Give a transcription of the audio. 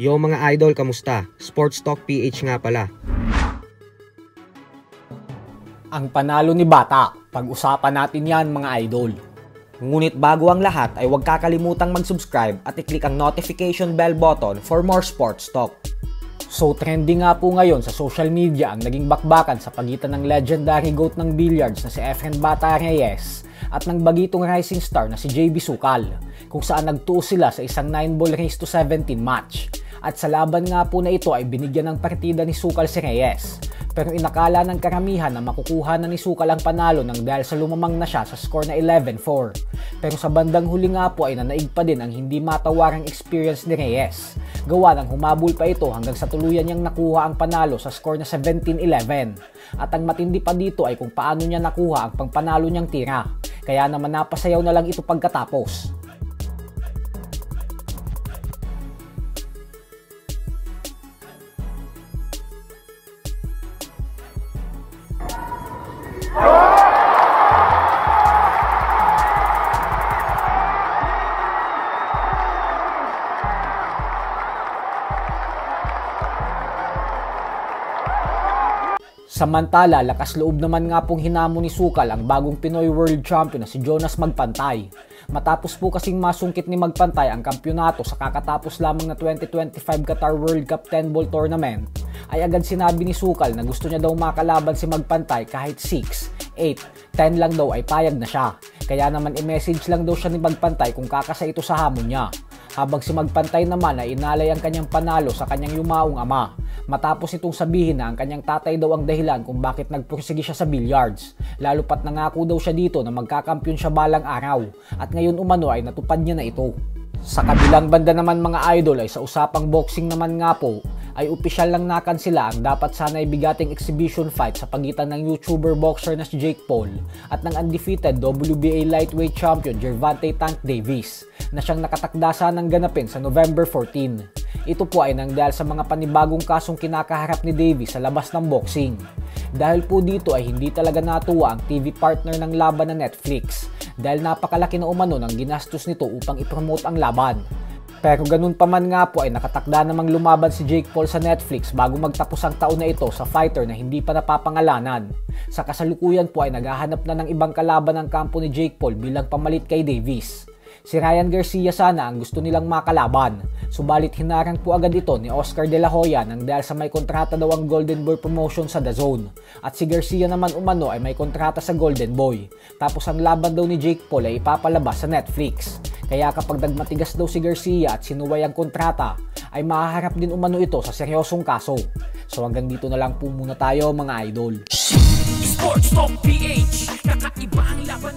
Yo mga idol, kamusta? Sports Talk PH nga pala. Ang panalo ni Bata, pag-usapan natin yan mga idol. Ngunit bago ang lahat ay huwag kakalimutang mag-subscribe at i-click ang notification bell button for more sports talk. So trending nga po ngayon sa social media ang naging bakbakan sa pagitan ng legendary GOAT ng billiards na si Efren Bata Reyes at ng bagitong rising star na si JB Sukal, kung saan nagtuo sila sa isang 9-ball race to 17 match. At sa laban nga po na ito ay binigyan ng partida ni Sukal si Reyes. Pero inakala ng karamihan na makukuha na ni Sukal ang panalo nang dahil sa lumamang na siya sa score na 11-4. Pero sa bandang huli nga po ay nanaig pa din ang hindi matawarang experience ni Reyes. Gawa ng humabol pa ito hanggang sa tuluyan niyang nakuha ang panalo sa score na 17-11. At ang matindi pa dito ay kung paano niya nakuha ang pangpanalo niyang tira. Kaya naman napasayaw na lang ito pagkatapos. Samantala, lakas loob naman nga pong hinamo ni Sukal ang bagong Pinoy World Champion na si Jonas Magpantay. Matapos po kasing masungkit ni Magpantay ang kampyonato sa kakatapos lamang na 2025 Qatar World Cup 10-ball tournament, ay agad sinabi ni Sukal na gusto niya daw makalaban si Magpantay kahit 6, 8, 10 lang daw ay payag na siya. Kaya naman i-message lang daw siya ni Magpantay kung kakasa ito sa hamon niya. Habang si Magpantay naman ay inalay ang kanyang panalo sa kanyang yumaong ama. Matapos itong sabihin na ang kanyang tatay daw ang dahilan kung bakit nagpursige siya sa billiards. Lalo pat nangako daw siya dito na magkakampyon siya balang araw. At ngayon umano ay natupad niya na ito. Sa kabilang banda naman mga idol ay sa usapang boxing naman nga po, ay opisyal lang nakansela ang dapat sana ibigating exhibition fight sa pagitan ng YouTuber boxer na si Jake Paul at ng undefeated WBA lightweight champion Gervonta Tank Davis na siyang nakatakda sanang ganapin sa November 14. Ito po ay nangdahil sa mga panibagong kasong kinakaharap ni Davis sa labas ng boxing. Dahil po dito ay hindi talaga natuwa ang TV partner ng laban na Netflix dahil napakalaki na umano ng ginastos nito upang ipromote ang laban. Pero ganun pa man nga po ay nakatakda namang lumaban si Jake Paul sa Netflix bago magtapos ang taon na ito sa fighter na hindi pa napapangalanan. Sa kasalukuyan po ay naghahanap na ng ibang kalaban ng kampo ni Jake Paul bilang pamalit kay Davis. Si Ryan Garcia sana ang gusto nilang makalaban, subalit hinarang po agad ito ni Oscar De La Hoya nang dahil sa may kontrata daw ang Golden Boy promotion sa DAZN. At si Garcia naman umano ay may kontrata sa Golden Boy. Tapos ang laban daw ni Jake Paul ay ipapalabas sa Netflix. Kaya kapag nagmatigas daw si Garcia at sinuway ang kontrata, ay mahaharap din umano ito sa seryosong kaso. So hanggang dito na lang po muna tayo mga idol. Sports Talk PH, kakaiba ang laban.